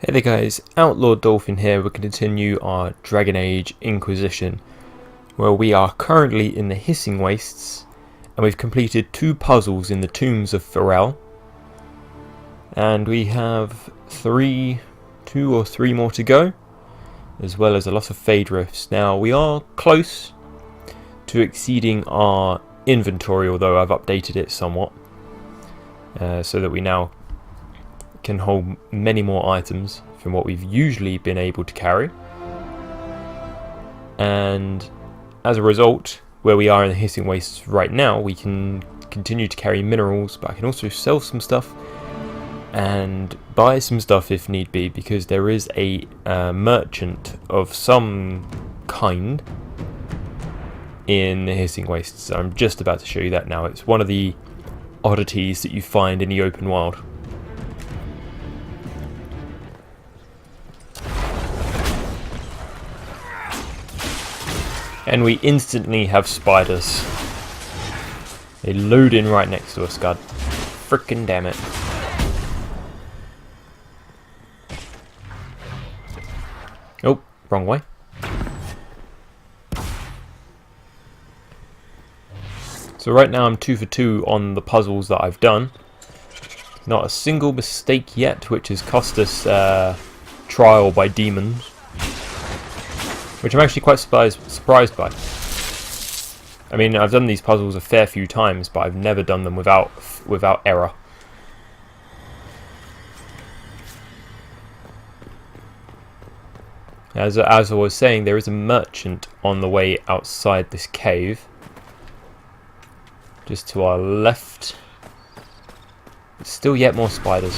Hey there guys, Outlaw Dolphin here. We're going to continue our Dragon Age Inquisition, where we are currently in the Hissing Wastes, and we've completed 2 puzzles in the Tombs of Pharrell, and we have 2 or 3 more to go, as well as a lot of Fade Rifts. Now we are close to exceeding our inventory, although I've updated it somewhat, so that we now can hold many more items from what we've usually been able to carry, and as a result, where we are in the Hissing Wastes right now, we can continue to carry minerals, but I can also sell some stuff and buy some stuff if need be, because there is a merchant of some kind in the Hissing Wastes. I'm just about to show you that now. It's one of the oddities that you find in the open world. And we instantly have spiders. They load in right next to us, god frickin' damn it. Oh, wrong way. So right now I'm 2 for 2 on the puzzles that I've done. Not a single mistake yet, which has cost us trial by demons, which I'm actually quite surprised by. I mean, I've done these puzzles a fair few times, but I've never done them without error. As I was saying, there is a merchant on the way outside this cave, just to our left. Still yet more spiders.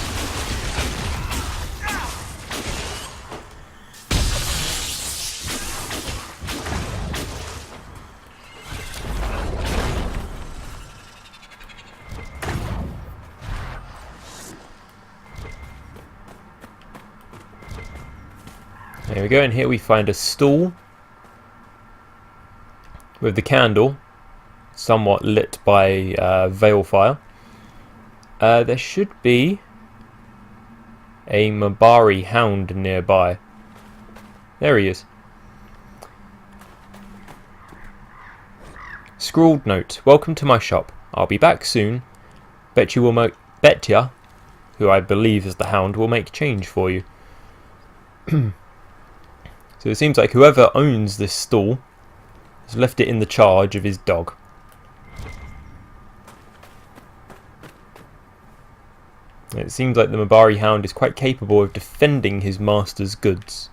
There we go, and here we find a stool with the candle somewhat lit by veil fire. There should be a Mabari hound nearby. There he is. Scrawled note: welcome to my shop. I'll be back soon. Betya, who I believe is the hound, will make change for you. So it seems like whoever owns this stall has left it in the charge of his dog. It seems like the Mabari hound is quite capable of defending his master's goods.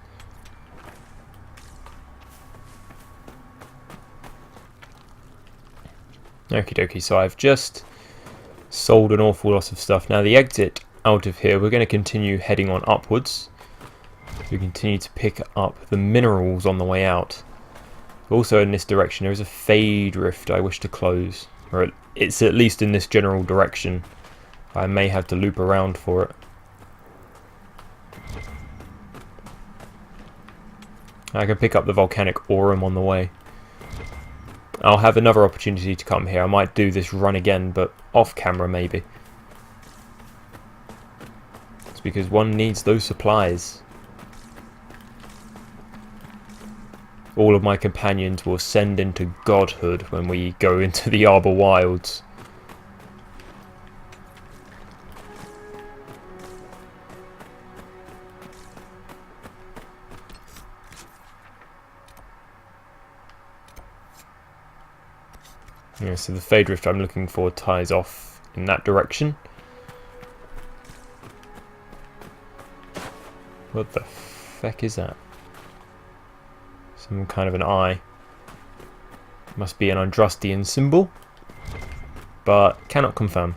Okie dokie, so I've just sold an awful lot of stuff. Now the exit out of here, we're going to continue heading on upwards. We continue to pick up the minerals on the way out. Also in this direction there is a Fade Rift I wish to close, or it's at least in this general direction. I may have to loop around for it. I can pick up the volcanic aurum on the way. I'll have another opportunity to come here. I might do this run again, but off camera maybe. It's because one needs those supplies. All of my companions will ascend into godhood when we go into the Arbor Wilds. Yeah, so the Fade Rift I'm looking for ties off in that direction. What the feck is that? Some kind of an eye. Must be an Andrastian symbol, but cannot confirm.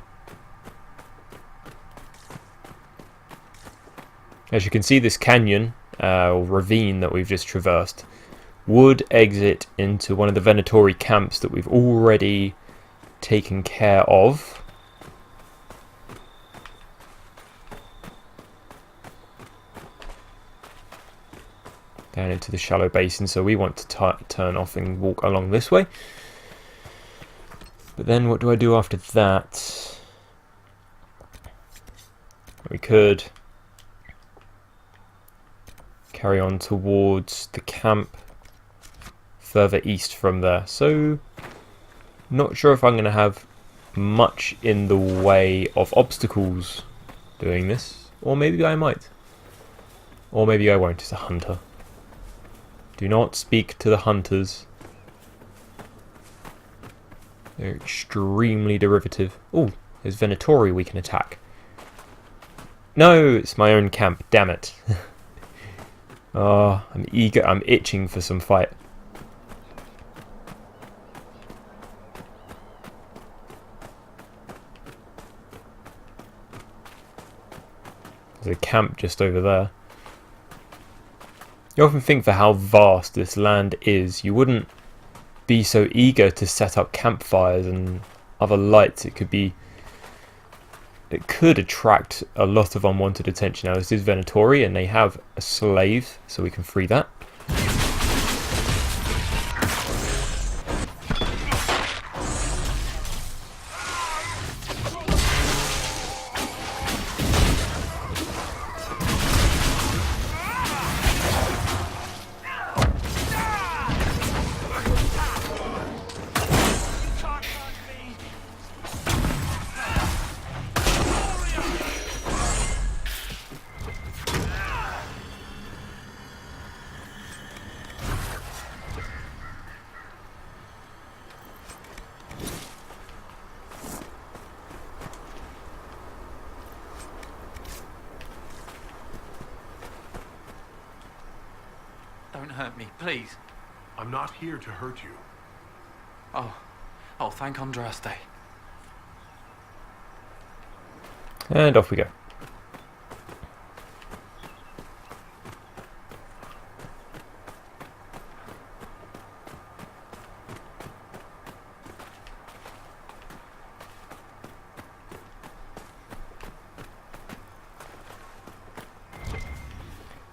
As you can see, this canyon, or ravine that we've just traversed, would exit into one of the Venatori camps that we've already taken care of. Down into the shallow basin, so we want to turn off and walk along this way. But then what do I do after that? We could carry on towards the camp further east from there. So, not sure if I'm going to have much in the way of obstacles doing this. Or maybe I might. Or maybe I won't. It's a hunter. Do not speak to the hunters. They're extremely derivative. Oh, there's Venatori we can attack. No, it's my own camp. Damn it. Oh, I'm eager. I'm itching for some fight. There's a camp just over there. You often think for how vast this land is, you wouldn't be so eager to set up campfires and other lights. It could attract a lot of unwanted attention. Now this is Venatori and they have a slave, so we can free that. Don't hurt me, please. I'm not here to hurt you. Oh, thank Andraste. And off we go.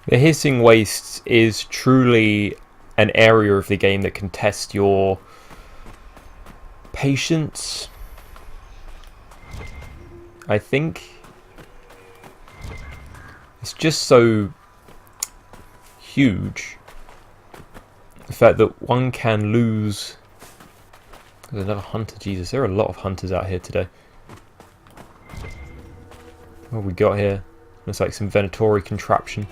The Hissing Wastes is truly an area of the game that can test your patience, I think. It's just so huge. The fact that one can lose... There's another hunter. Jesus, there are a lot of hunters out here today. What have we got here? Looks like some Venatori contraption.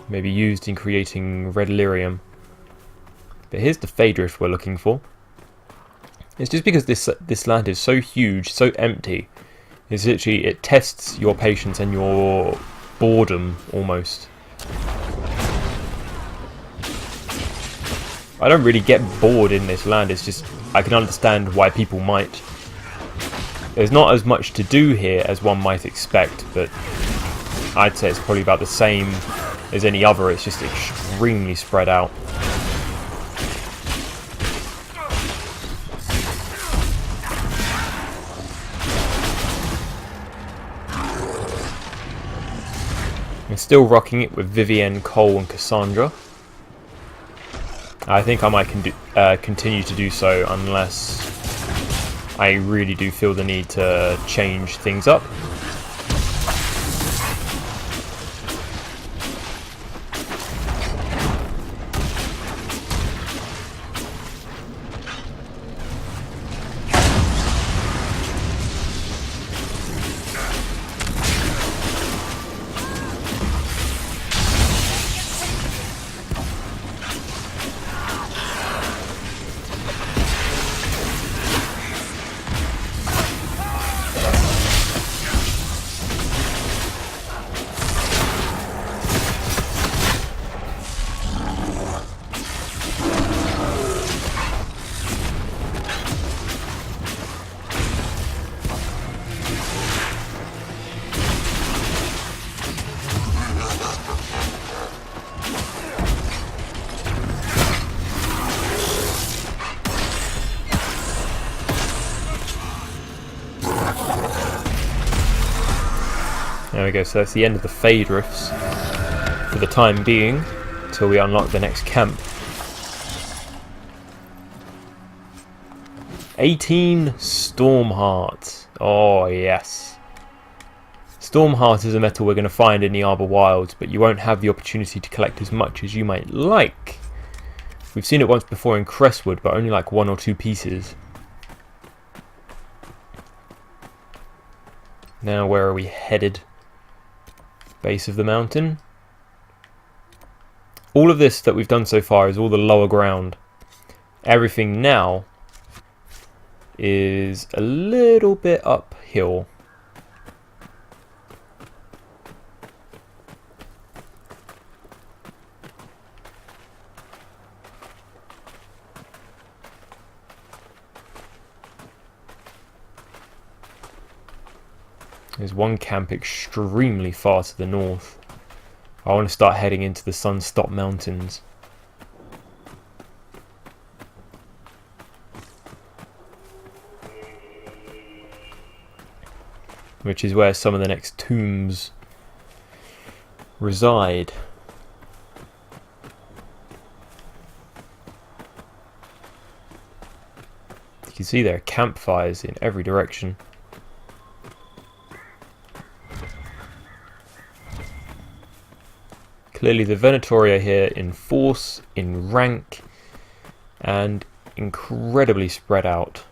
Maybe used in creating red lyrium. But here's the Phaedrift we're looking for. It's just because this land is so huge, so empty. It's literally, it tests your patience and your boredom almost. I don't really get bored in this land. It's just I can understand why people might. There's not as much to do here as one might expect, but I'd say it's probably about the same as any other. It's just extremely spread out. I'm still rocking it with Vivienne, Cole and Cassandra. I think I might continue to do so unless I really do feel the need to change things up. There we go, so that's the end of the Phaedrifts for the time being, until we unlock the next camp. 18 Stormheart. Oh yes. Stormheart is a metal we're going to find in the Arbor Wilds, but you won't have the opportunity to collect as much as you might like. We've seen it once before in Crestwood, but only like 1 or 2 pieces. Now where are we headed? Base of the mountain. All of this that we've done so far is all the lower ground. Everything now is a little bit uphill. There's one camp extremely far to the north. I want to start heading into the Sunstop Mountains. Which is where some of the next tombs reside. You can see there are campfires in every direction. Clearly the Venatori are here in force, in rank, and incredibly spread out.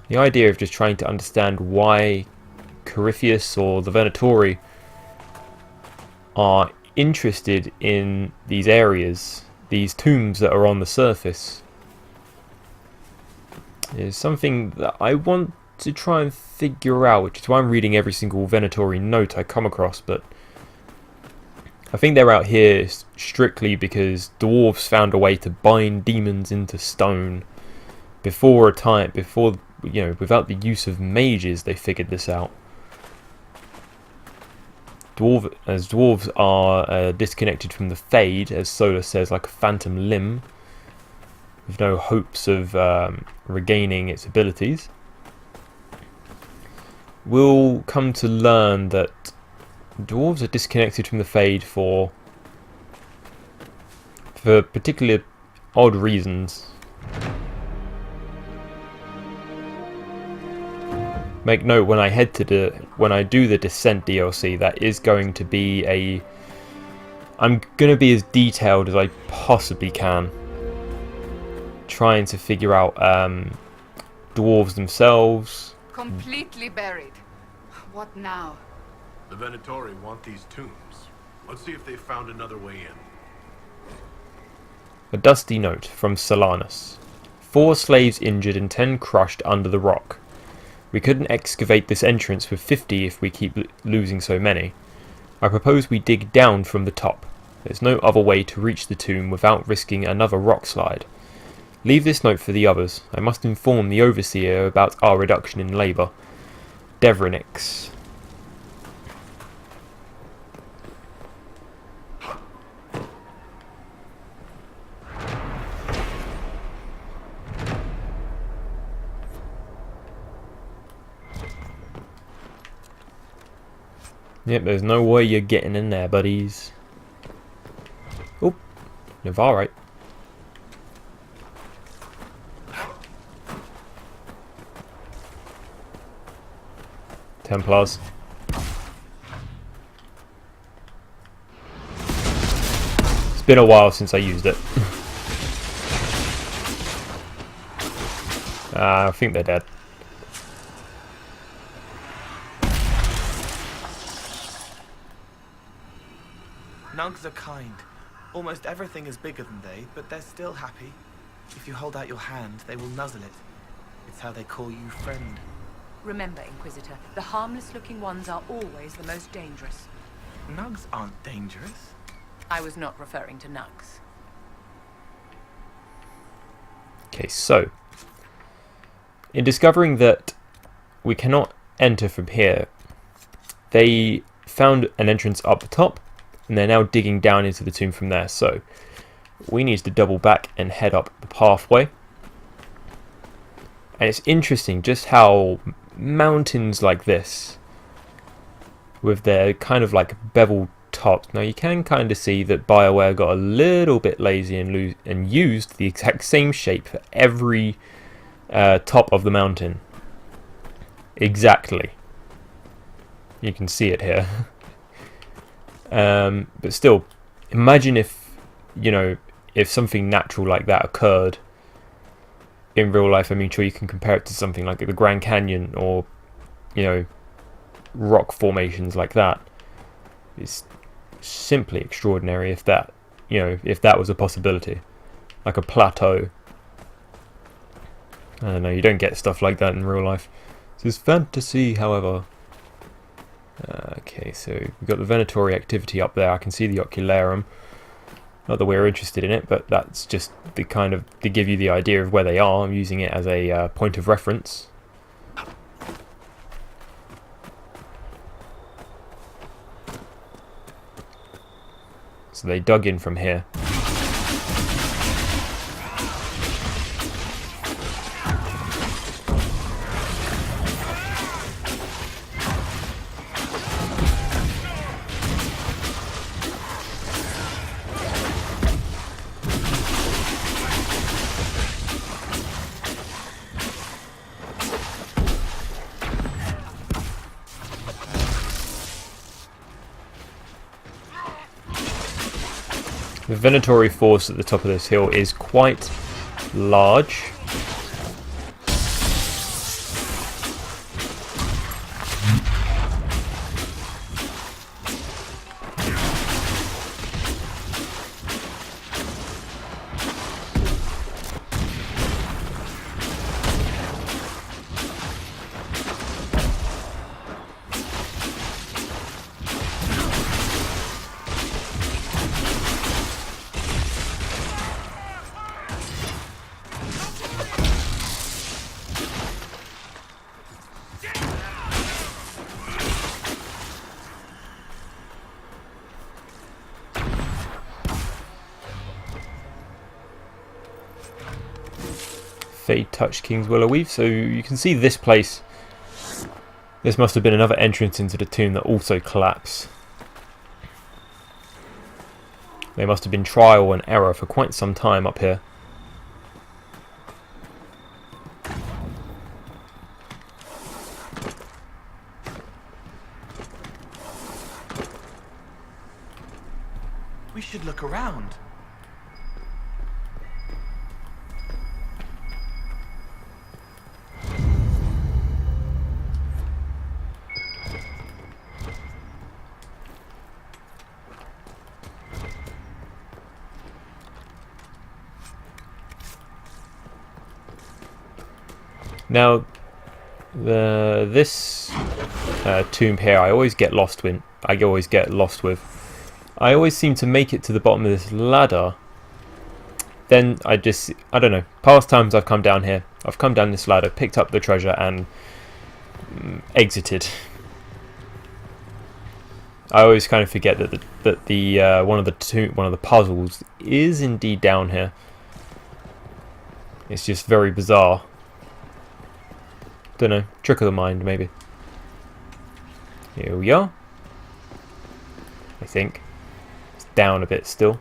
The idea of just trying to understand why Corypheus or the Venatori are interested in these areas, these tombs that are on the surface, is something that I want to try and figure out, which is why I'm reading every single Venatori note I come across. But I think they're out here strictly because dwarves found a way to bind demons into stone before a time, before, you know, without the use of mages, they figured this out. Dwarves are disconnected from the Fade, as Sola says, like a phantom limb, with no hopes of regaining its abilities. We'll come to learn that dwarves are disconnected from the Fade for particularly odd reasons. Make note, when I do the Descent DLC, that is going to be I'm going to be as detailed as I possibly can, trying to figure out dwarves themselves. Completely buried. What now? The Venatori want these tombs. Let's see if they found another way in. A dusty note from Solanus. 4 slaves injured and 10 crushed under the rock. We couldn't excavate this entrance with 50 if we keep losing so many. I propose we dig down from the top. There's no other way to reach the tomb without risking another rock slide. Leave this note for the others. I must inform the overseer about our reduction in labour. Devronix. Yep, there's no way you're getting in there, buddies. Oh, Navarite. Templars. It's been a while since I used it. I think they're dead. Nugs are kind. Almost everything is bigger than they, but they're still happy. If you hold out your hand, they will nuzzle it. It's how they call you friend. Remember, Inquisitor, the harmless-looking ones are always the most dangerous. Nugs aren't dangerous. I was not referring to Nugs. Okay, so in discovering that we cannot enter from here, they found an entrance up the top, and they're now digging down into the tomb from there. So we need to double back and head up the pathway. And it's interesting just how mountains like this, with their kind of like beveled tops, now you can kind of see that BioWare got a little bit lazy and used the exact same shape for every top of the mountain. Exactly. You can see it here. But still, imagine if, you know, if something natural like that occurred in real life. I mean, sure, you can compare it to something like the Grand Canyon or, you know, rock formations like that. It's simply extraordinary if that, you know, if that was a possibility. Like a plateau. I don't know, you don't get stuff like that in real life. This is fantasy, however. Okay, so we've got the Venatori activity up there. I can see the Ocularum. Not that we're interested in it, but that's just the kind of to give you the idea of where they are. I'm using it as a point of reference. So they dug in from here. The Venatori force at the top of this hill is quite large. Fade touched King's Willow Weave, so you can see this place. This must have been another entrance into the tomb that also collapsed. There must have been trial and error for quite some time up here. We should look around. Now, this tomb here, I always get lost with. I always seem to make it to the bottom of this ladder. Then I don't know. Past times I've come down here, I've come down this ladder, picked up the treasure, and exited. I always kind of forget that the one of the puzzles is indeed down here. It's just very bizarre. Don't know, trick of the mind maybe. Here we are. I think it's down a bit still.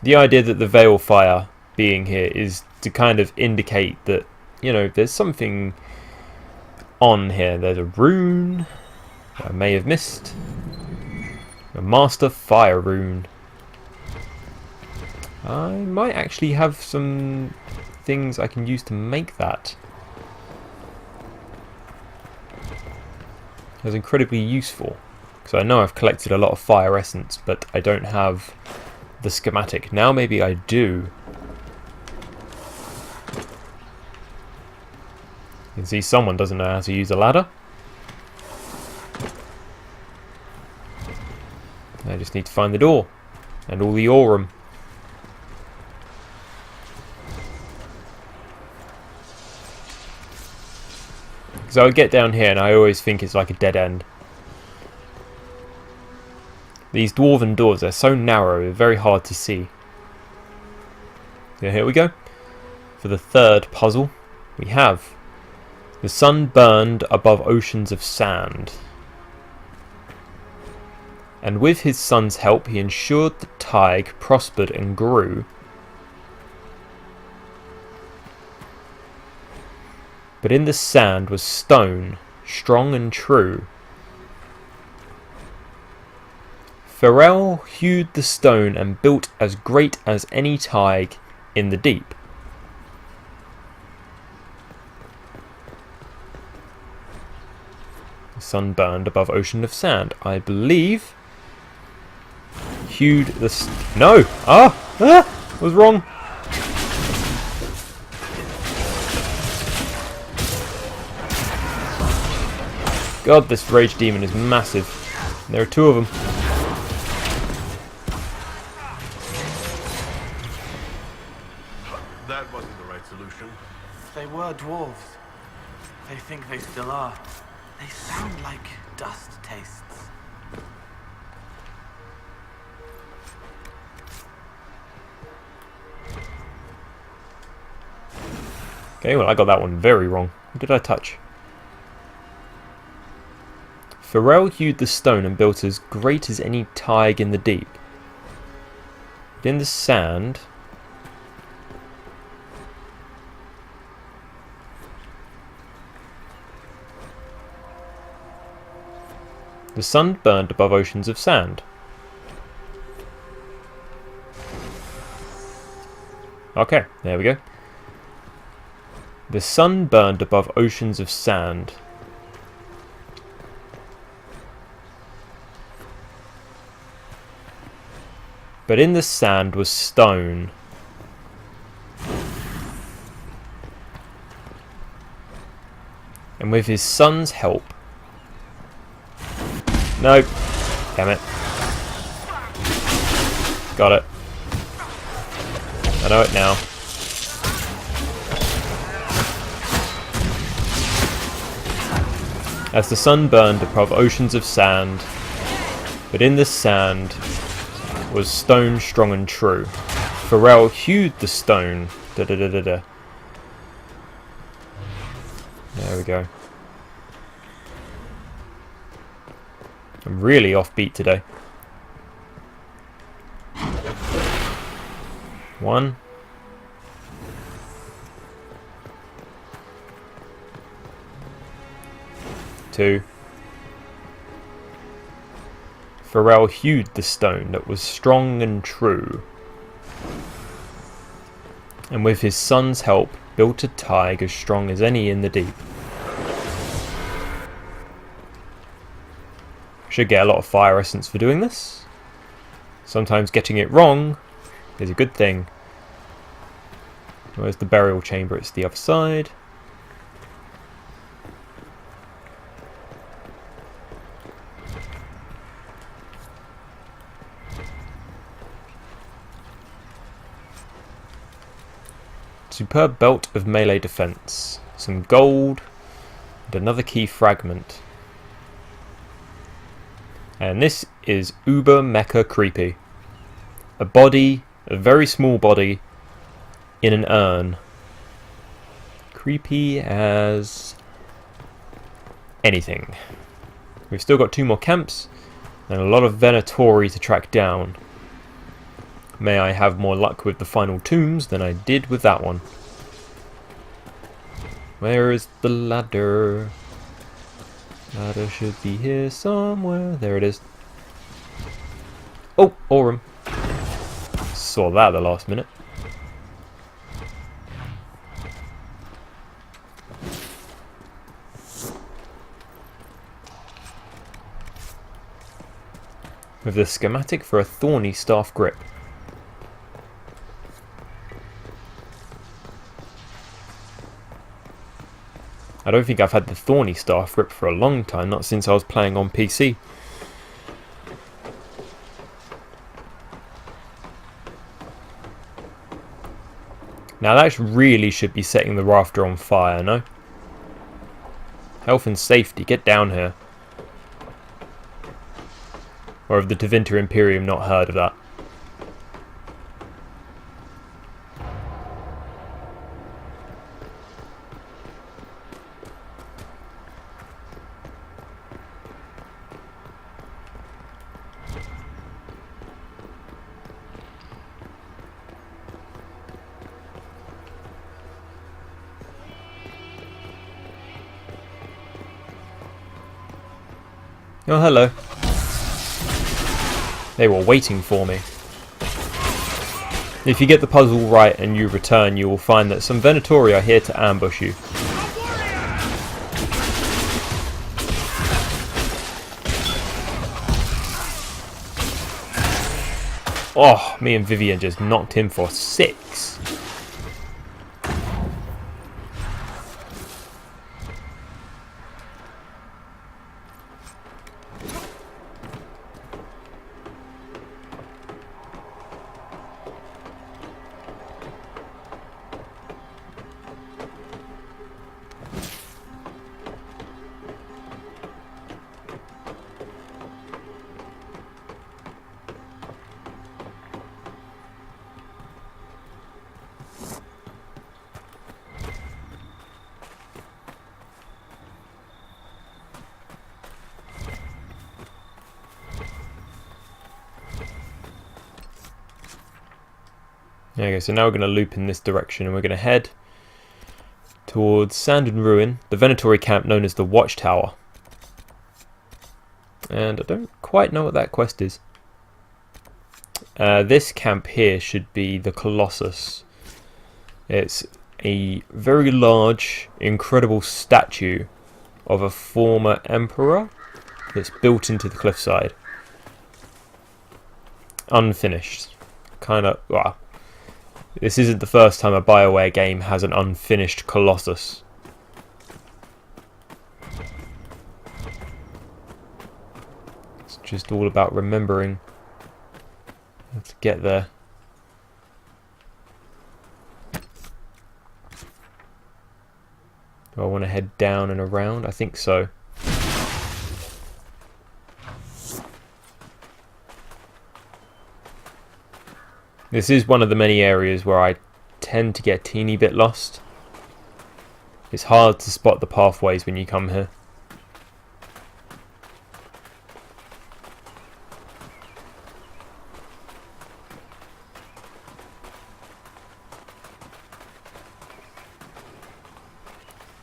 The idea that the veil fire being here is to kind of indicate that, you know, there's something on here. There's a rune I may have missed. A master fire rune. I might actually have some things I can use to make that. That's incredibly useful, because I know I've collected a lot of fire essence, but I don't have the schematic. Now maybe I do. You can see someone doesn't know how to use a ladder. I just need to find the door and all the aurum. Because I would get down here and I always think it's like a dead end. These dwarven doors are so narrow, they're very hard to see. So here we go. For the third puzzle, we have the sun burned above oceans of sand. And with his son's help, he ensured the Tig prospered and grew. But in the sand was stone, strong and true. Farrell hewed the stone and built as great as any tig in the deep. The sun burned above ocean of sand. I believe hewed the no! Was wrong. God, this rage demon is massive. There are two of them. That wasn't the right solution. They were dwarves. They think they still are. They sound like dust tastes. Okay, well I got that one very wrong. What did I touch? Farrell hewed the stone and built as great as any tig in the deep. But in the sand the sun burned above oceans of sand. Okay, there we go. The sun burned above oceans of sand. But in the sand was stone. And with his son's help... No. Damn it. Got it. I know it now. As the sun burned above oceans of sand, but in the sand was stone strong and true. Farrell hewed the stone. There we go. I'm really offbeat today. 1. 2. Farrell hewed the stone that was strong and true, and with his son's help built a tig as strong as any in the deep. Should get a lot of fire essence for doing this. Sometimes getting it wrong is a good thing. Where's the burial chamber? It's the other side. Superb belt of melee defense, some gold, and another key fragment. And this is uber mecha creepy. A body, a very small body, in an urn. Creepy as anything. We've still got 2 more camps, and a lot of Venatori to track down. May I have more luck with the final tombs than I did with that one. Where is the ladder? Ladder should be here somewhere. There it is. Oh, Aurum. Saw that at the last minute. With the schematic for a thorny staff grip. I don't think I've had the thorny staff grip for a long time, not since I was playing on PC. Now that really should be setting the rafter on fire, no? Health and safety, get down here. Or have the Tevinter Imperium not heard of that? Oh, hello. They were waiting for me. If you get the puzzle right and you return, you will find that some Venatori are here to ambush you. Oh, me and Vivian just knocked him for 6. Okay, so now we're going to loop in this direction and we're going to head towards Sand and Ruin, the Venatori camp known as the Watchtower. And I don't quite know what that quest is. This camp here should be the Colossus. It's a very large, incredible statue of a former emperor that's built into the cliffside. Unfinished. Kind of, well, this isn't the first time a BioWare game has an unfinished Colossus. It's just all about remembering how to get there. Do I want to head down and around? I think so. This is one of the many areas where I tend to get a teeny bit lost. It's hard to spot the pathways when you come here.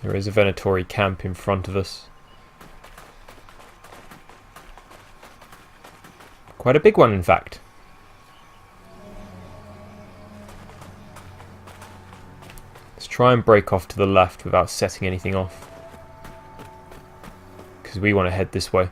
There is a Venatori camp in front of us. Quite a big one, in fact. Try and break off to the left without setting anything off, because we want to head this way.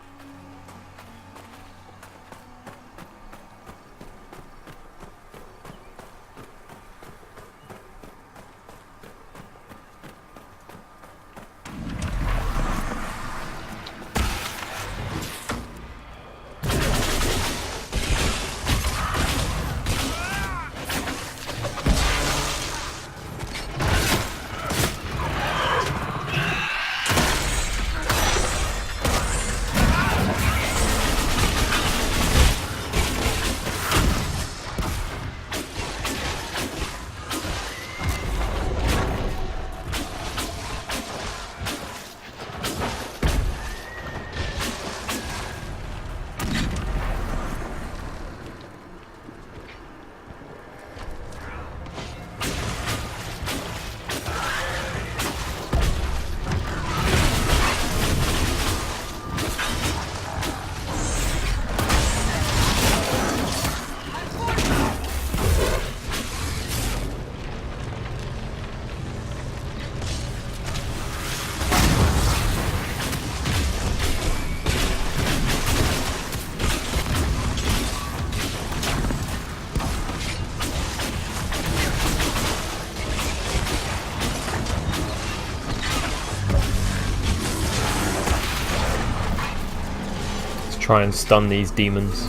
Try and stun these demons.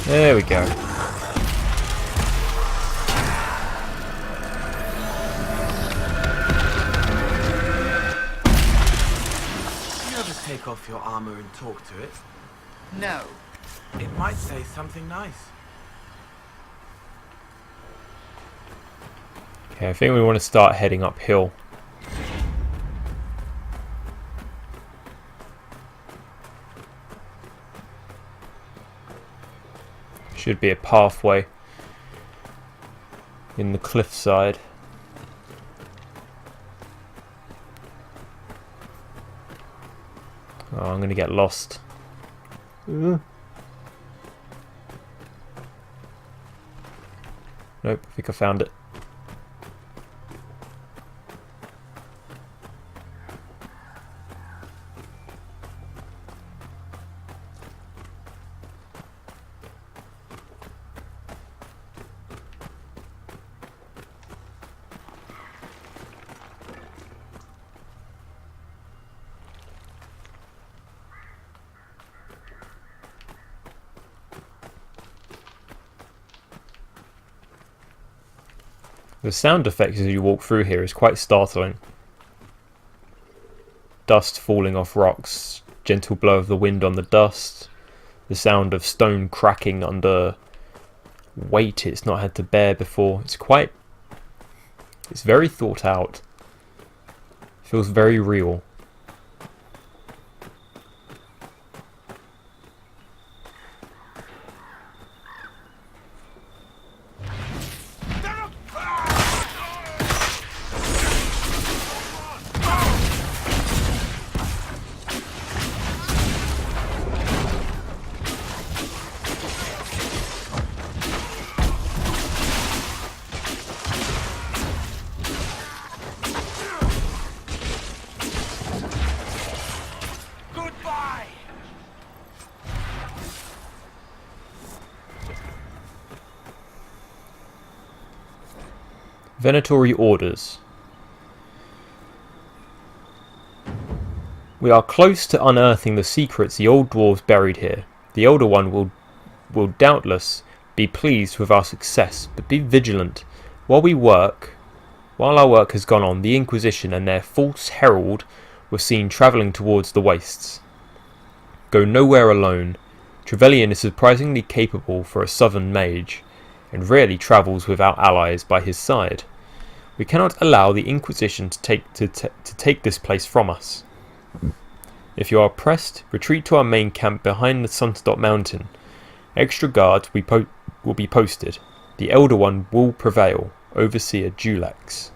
There we go. You ever take off your armor and talk to it? No. It might say something nice. Okay, I think we want to start heading uphill. Should be a pathway in the cliffside. Oh, I'm gonna get lost. Nope, I think I found it. The sound effects as you walk through here is quite startling. Dust falling off rocks, gentle blow of the wind on the dust, the sound of stone cracking under weight it's not had to bear before. It's very thought out. Feels very real. Venatory orders. We are close to unearthing the secrets the old dwarves buried here. The elder one will doubtless be pleased with our success, but be vigilant. While our work has gone on, the Inquisition and their false herald were seen travelling towards the wastes. Go nowhere alone. Trevelyan is surprisingly capable for a southern mage, and rarely travels without allies by his side. We cannot allow the Inquisition to take this place from us. If you are pressed, retreat to our main camp behind the Sunstop Mountain. Extra guards will be posted. The Elder One will prevail. Overseer Julex.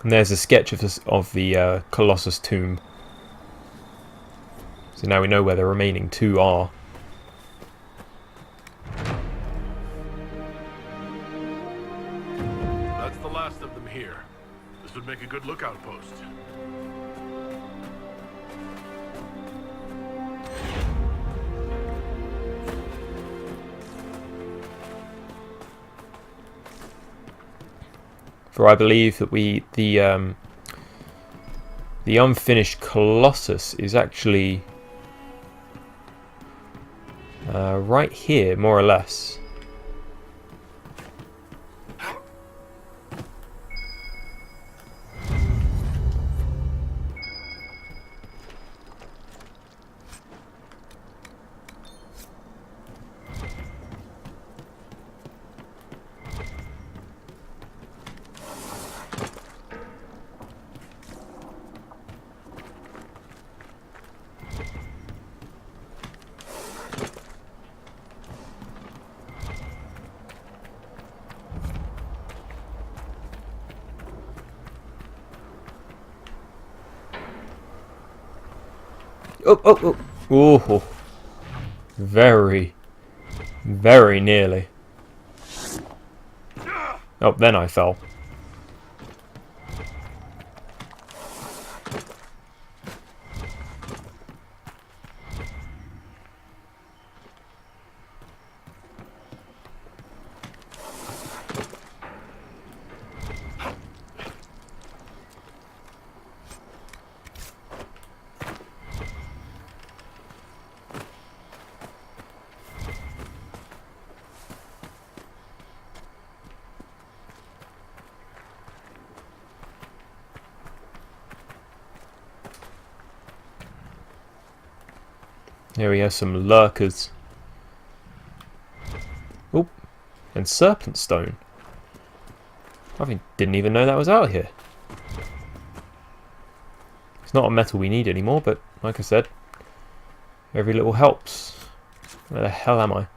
And there's a sketch of the Colossus tomb. So now we know where the remaining two are. That's the last of them here. This would make a good lookout post. For I believe that the unfinished Colossus is actually right here, more or less. Oh, very, very nearly. Oh, then I fell. Here we have some lurkers. Oh, and serpent stone. Didn't even know that was out here. It's not a metal we need anymore, but like I said, every little helps. Where the hell am I?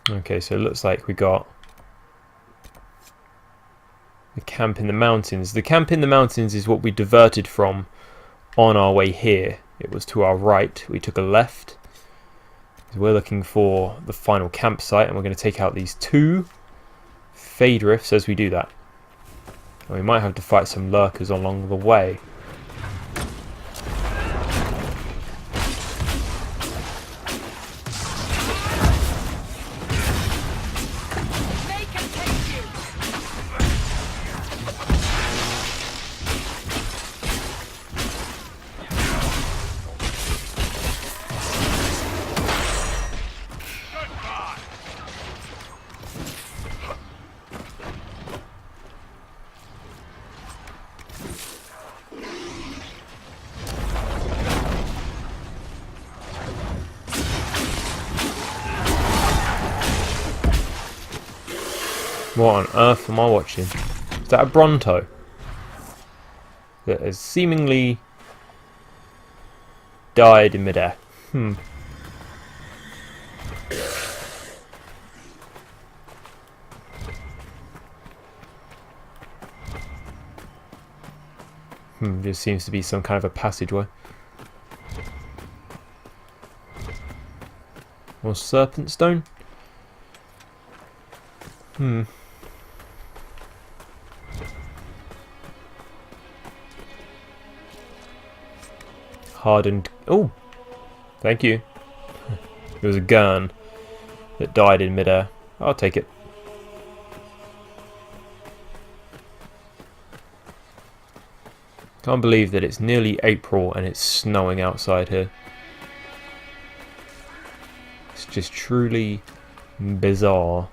Okay, so it looks like we got the camp in the mountains. The camp in the mountains is what we diverted from on our way here. It was to our right. We took a left. So we're looking for the final campsite, and we're going to take out these 2 fade rifts as we do that. And we might have to fight some lurkers along the way. What on earth am I watching? Is that a Bronto? That has seemingly died in midair. Just seems to be some kind of a passageway. More serpent stone? Hardened. Oh! Thank you. It was a gun that died in midair. I'll take it. Can't believe that it's nearly April and it's snowing outside here. It's just truly bizarre.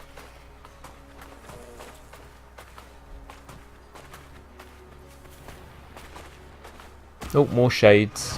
Oh, more shades.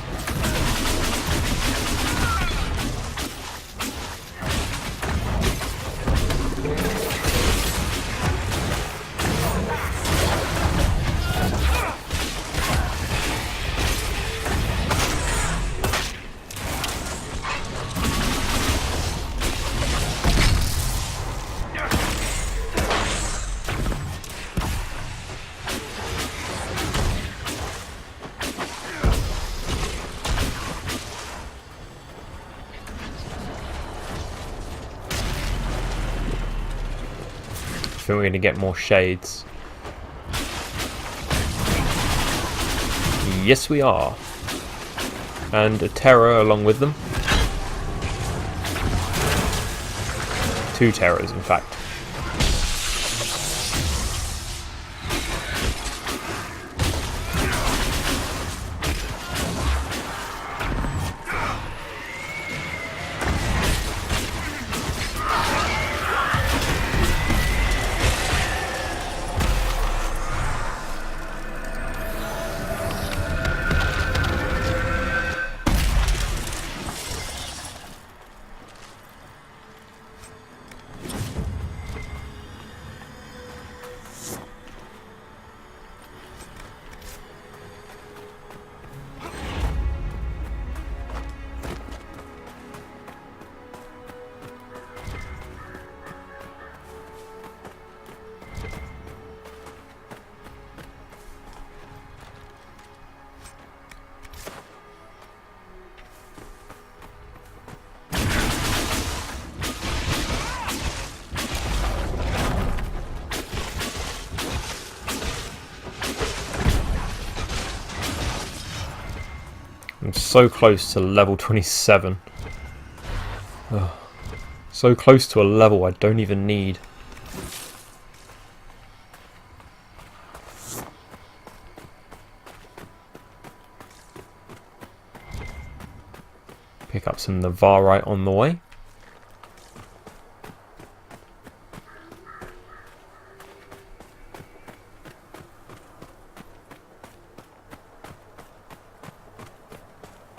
I think we're going to get more shades. Yes, we are. And a terror along with them. 2 terrors, in fact. I'm so close to level 27. Ugh. So close to a level I don't even need. Pick up some Navarite on the way.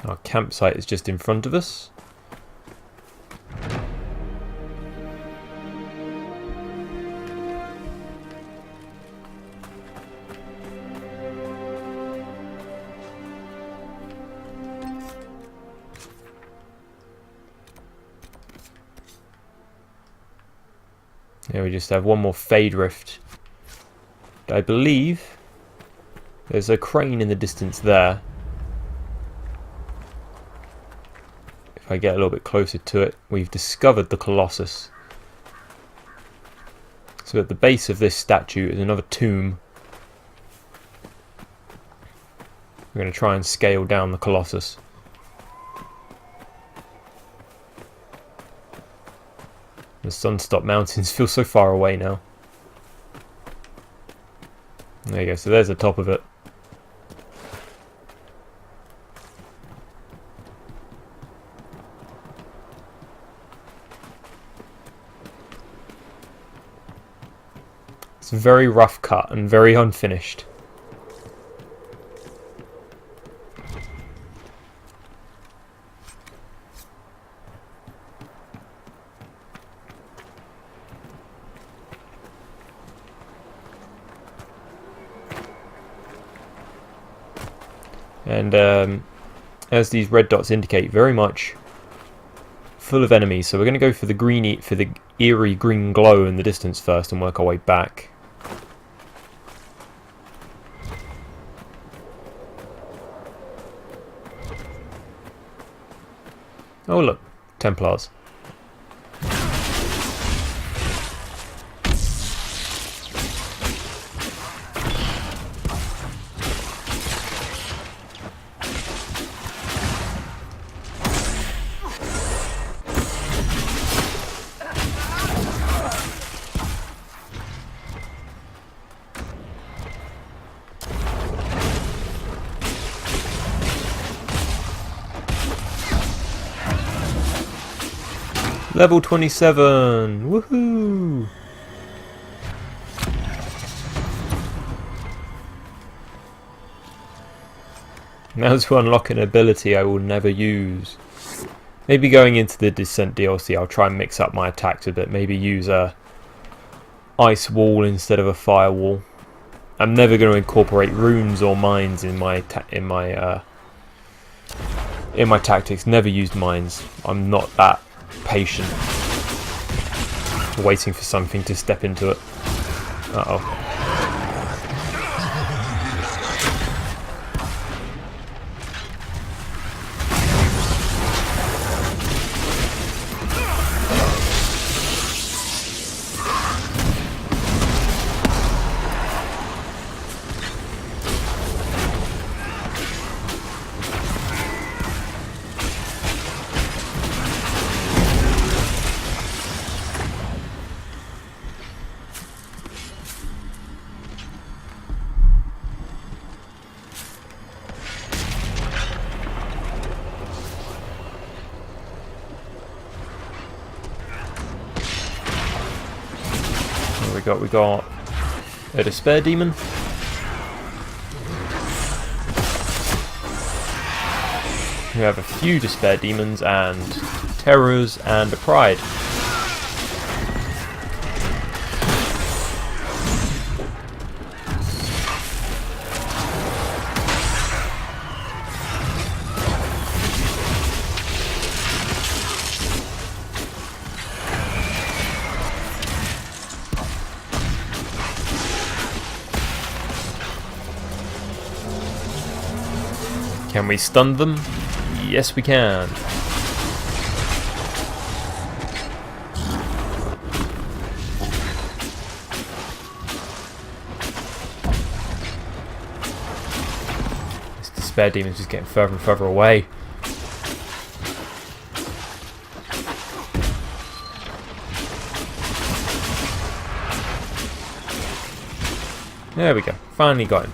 Our campsite is just in front of us. Yeah, we just have one more Fade Rift I believe there's a crane in the distance there. If I get a little bit closer to it, we've discovered the Colossus. So at the base of this statue is another tomb. We're going to try and scale down the Colossus. The Sunstop Mountains feel so far away now. There you go, so there's the top of it. It's very rough cut and very unfinished. And as these red dots indicate, very much full of enemies. So we're going to go for the eerie green glow in the distance first and work our way back. Oh look, Templars. Level 27! Woohoo! Now to unlock an ability I will never use. Maybe going into the Descent DLC I'll try and mix up my attacks a bit. Maybe use a ice wall instead of a firewall. I'm never going to incorporate runes or mines in my tactics. Never used mines. I'm not that patient, waiting for something to step into it. Uh-oh. We got a despair demon. We have a few despair demons and terrors and a pride. Can we stun them? Yes, we can. This despair demon's just getting further and further away. There we go. Finally got him.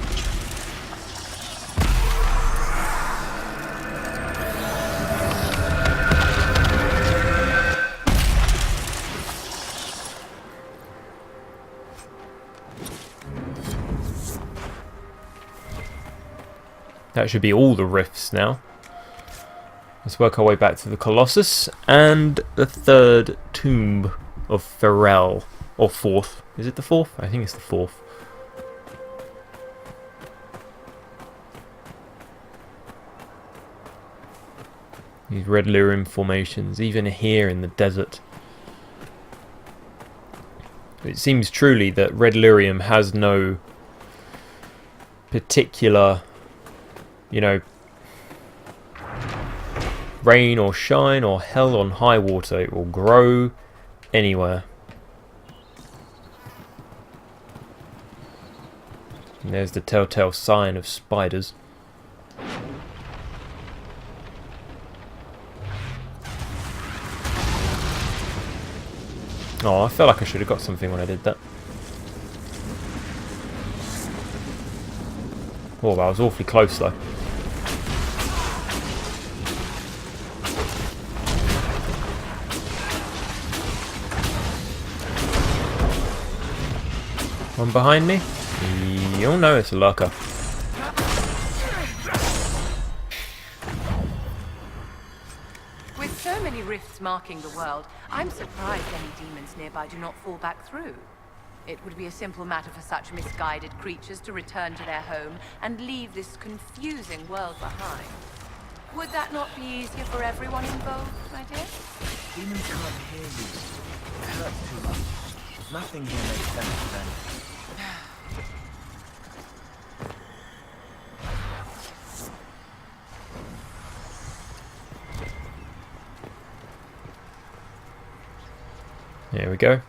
That should be all the rifts now. Let's work our way back to the Colossus and the third tomb of Pharrell. Or fourth. Is it the fourth? I think it's the fourth. These red lyrium formations, even here in the desert. It seems truly that red lyrium has no particular, you know, rain or shine or hell on high water, it will grow anywhere. And there's the telltale sign of spiders. Oh, I felt like I should have got something when I did that. Oh, that was awfully close though. One behind me? You'll know it's a lurker. With so many rifts marking the world, I'm surprised any demons nearby do not fall back through. It would be a simple matter for such misguided creatures to return to their home and leave this confusing world behind. Would that not be easier for everyone involved, my dear? Demons can't hear you. It hurts too much. Nothing here makes sense to them. There we go.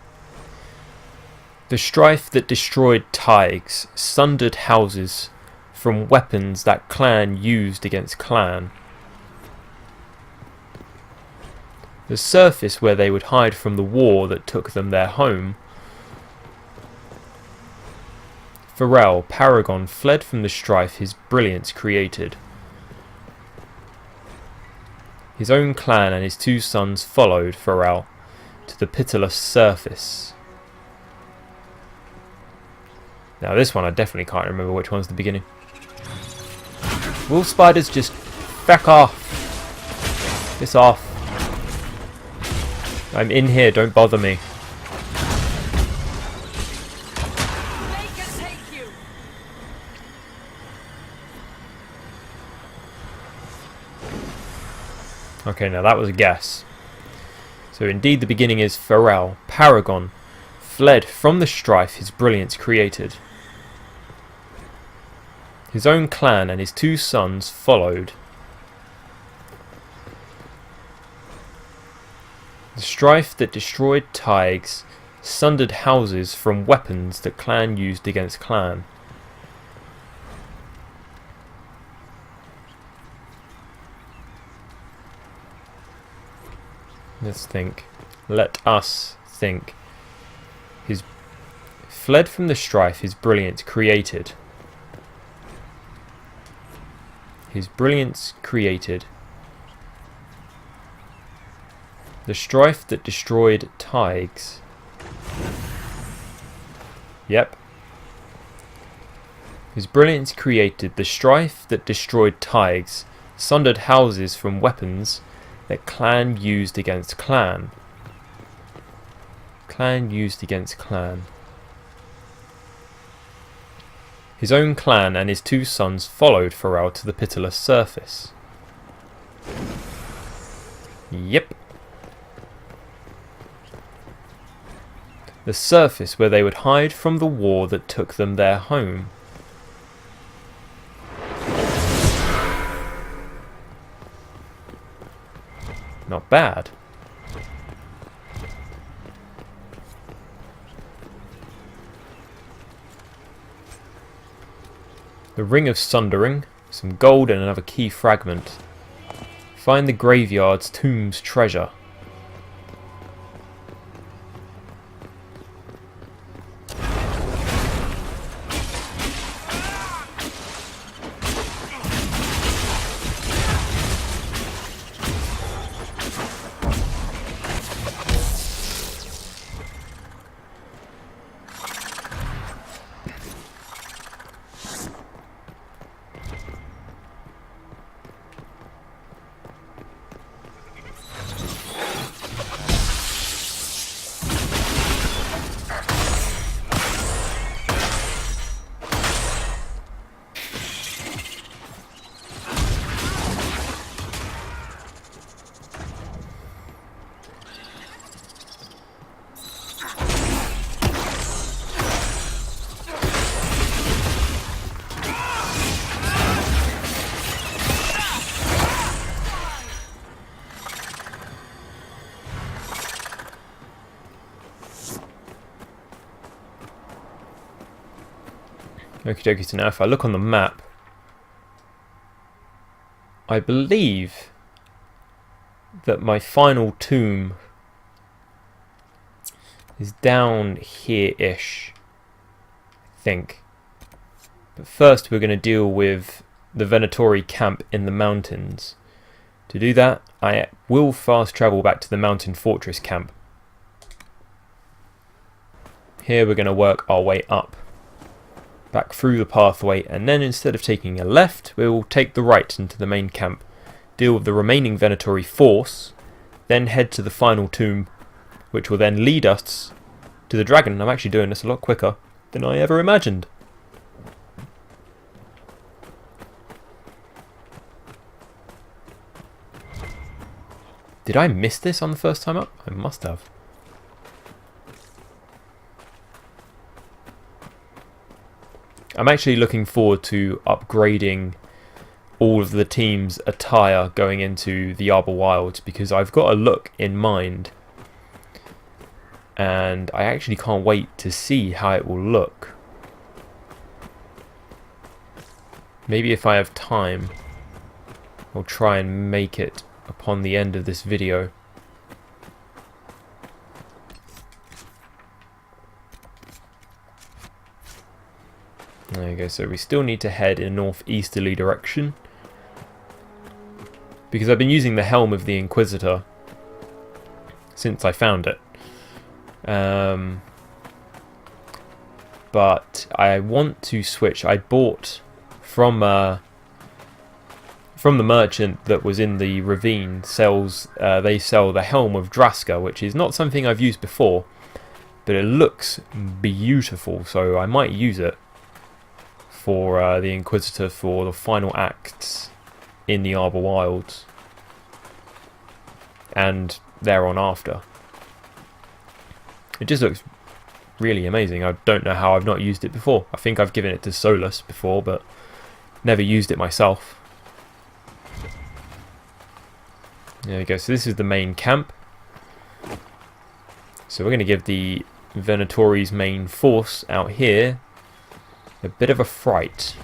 The strife that destroyed Tigers sundered houses from weapons that clan used against clan. The surface where they would hide from the war that took them their home. Pharrell, Paragon, fled from the strife his brilliance created. His own clan and his 2 sons followed Pharrell to the pitiless surface. Now this one I definitely can't remember which one's the beginning. Will spiders just back off? Piss off. I'm in here, don't bother me. They can take you. Okay, now that was a guess. So indeed the beginning is Pharrell, Paragon, fled from the strife his brilliance created. His own clan and his 2 sons followed. The strife that destroyed Tigers sundered houses from weapons that clan used against clan. Let's think. Let us think. His fled from the strife his brilliance created. His brilliance created. The strife that destroyed Tigers. Yep. His brilliance created the strife that destroyed Tigers, sundered houses from weapons that clan used against clan. Clan used against clan. His own clan and his 2 sons followed Pharrell to the pitiless surface. Yep. The surface where they would hide from the war that took them their home. Not bad. The Ring of Sundering, some gold and another key fragment. Find the graveyard's tomb's treasure. Okie dokie, so now if I look on the map, I believe that my final tomb is down here-ish, I think. But first we're going to deal with the Venatori camp in the mountains. To do that, I will fast travel back to the mountain fortress camp. Here we're going to work our way up, back through the pathway, and then instead of taking a left, we will take the right into the main camp, deal with the remaining Venatori force, then head to the final tomb, which will then lead us to the dragon. I'm actually doing this a lot quicker than I ever imagined. Did I miss this on the first time up? I must have. I'm actually looking forward to upgrading all of the team's attire going into the Arbor Wilds, because I've got a look in mind and I actually can't wait to see how it will look. Maybe if I have time, I'll try and make it upon the end of this video. There you go, so we still need to head in a northeasterly direction, because I've been using the helm of the Inquisitor since I found it. But I want to switch. I bought from the merchant that was in the ravine. They sell the helm of Draska, which is not something I've used before, but it looks beautiful, so I might use it for the Inquisitor for the final acts in the Arbor Wilds and thereon after. It just looks really amazing. I don't know how I've not used it before. I think I've given it to Solus before, but never used it myself. There we go, so this is the main camp. So we're going to give the Venatori's main force out here a bit of a fright.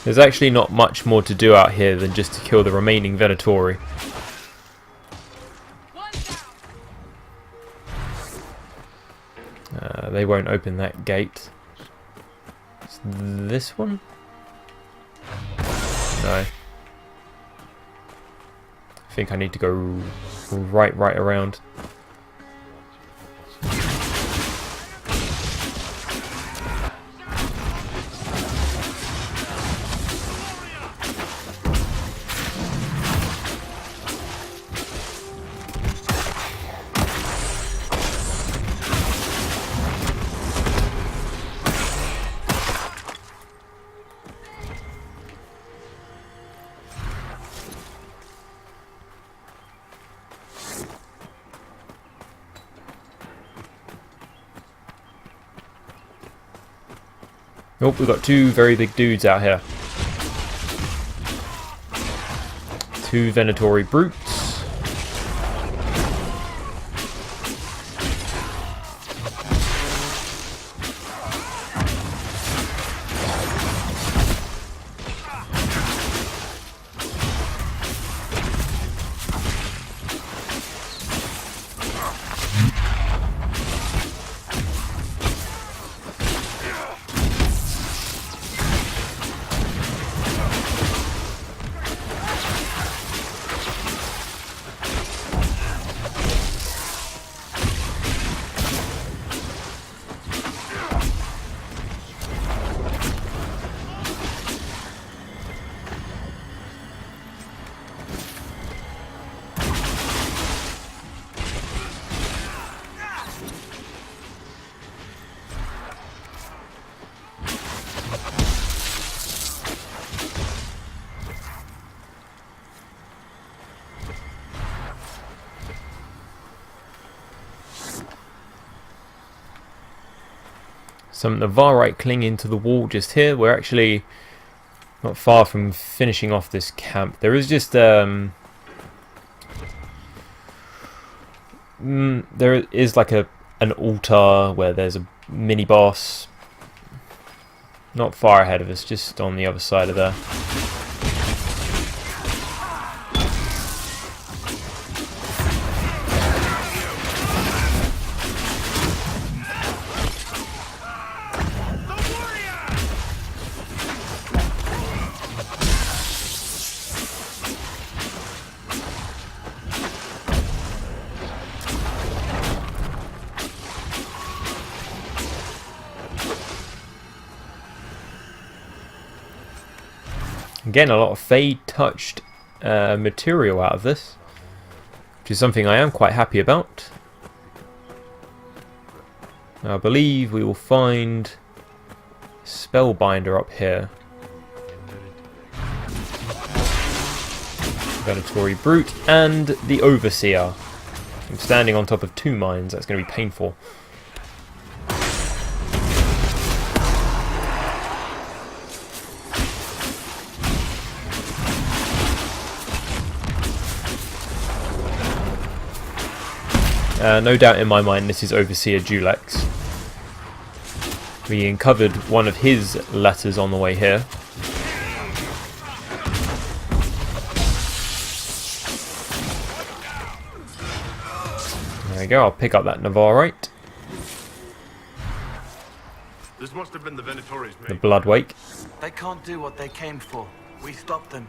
There's actually not much more to do out here than just to kill the remaining Venatori. They won't open that gate. It's this one? No. I think I need to go right around. Oh, we've got two very big dudes out here. Two Venatori brutes. Some Navarite clinging to the wall just here. We're actually not far from finishing off this camp. There is just there is like an altar where there's a mini boss. Not far ahead of us, just on the other side of there. Again, a lot of fade touched material out of this, which is something I am quite happy about. Now, I believe we will find Spellbinder up here. Venatori Brute and the Overseer. I'm standing on top of 2 mines, that's going to be painful. No doubt in my mind this is Overseer Julex. We uncovered one of his letters on the way here. There we go, I'll pick up that Navarite. This must have been the Venatori's The mate. Bloodwake. They can't do what they came for. We stopped them.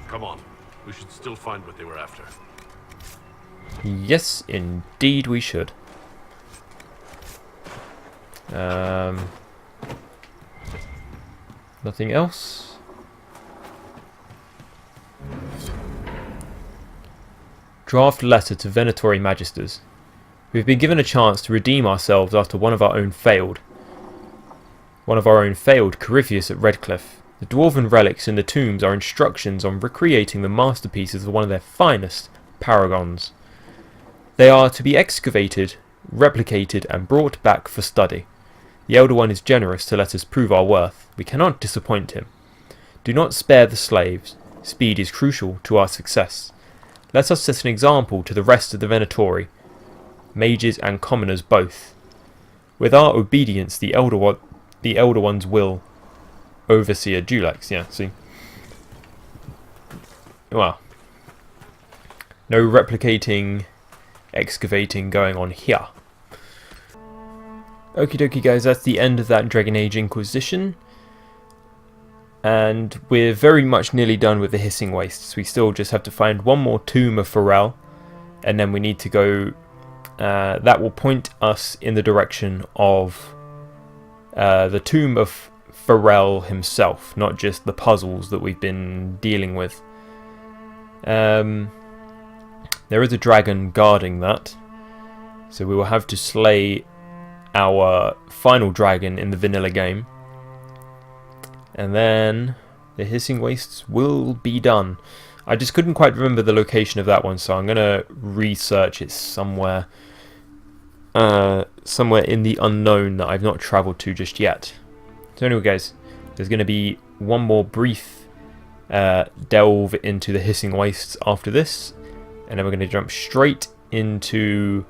Come on. We should still find what they were after. Yes, indeed we should. Nothing else? Draft letter to Venatori Magisters. We've been given a chance to redeem ourselves after one of our own failed. Corypheus at Redcliffe. The dwarven relics in the tombs are instructions on recreating the masterpieces of one of their finest paragons. They are to be excavated, replicated, and brought back for study. The Elder One is generous to let us prove our worth. We cannot disappoint him. Do not spare the slaves. Speed is crucial to our success. Let us set an example to the rest of the Venatori, mages and commoners both. With our obedience, the Elder One's will. Overseer Julex, yeah, see. Well, no replicating, excavating going on here. Okie dokie guys, that's the end of that Dragon Age Inquisition. And we're very much nearly done with the Hissing Wastes. We still just have to find one more tomb of Pharrell. And then we need to go... that will point us in the direction of the tomb of Pharrell himself. Not just the puzzles that we've been dealing with. There is a dragon guarding that. So we will have to slay our final dragon in the vanilla game. And then the Hissing Wastes will be done. I just couldn't quite remember the location of that one, so I'm going to research it somewhere. Somewhere in the unknown that I've not travelled to just yet. So anyway guys, there's going to be one more brief delve into the Hissing Wastes after this. And then we're going to jump straight into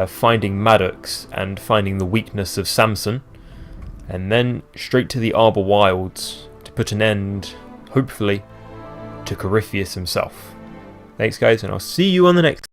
finding Maddox and finding the weakness of Samson. And then straight to the Arbor Wilds to put an end, hopefully, to Corypheus himself. Thanks guys, and I'll see you on the next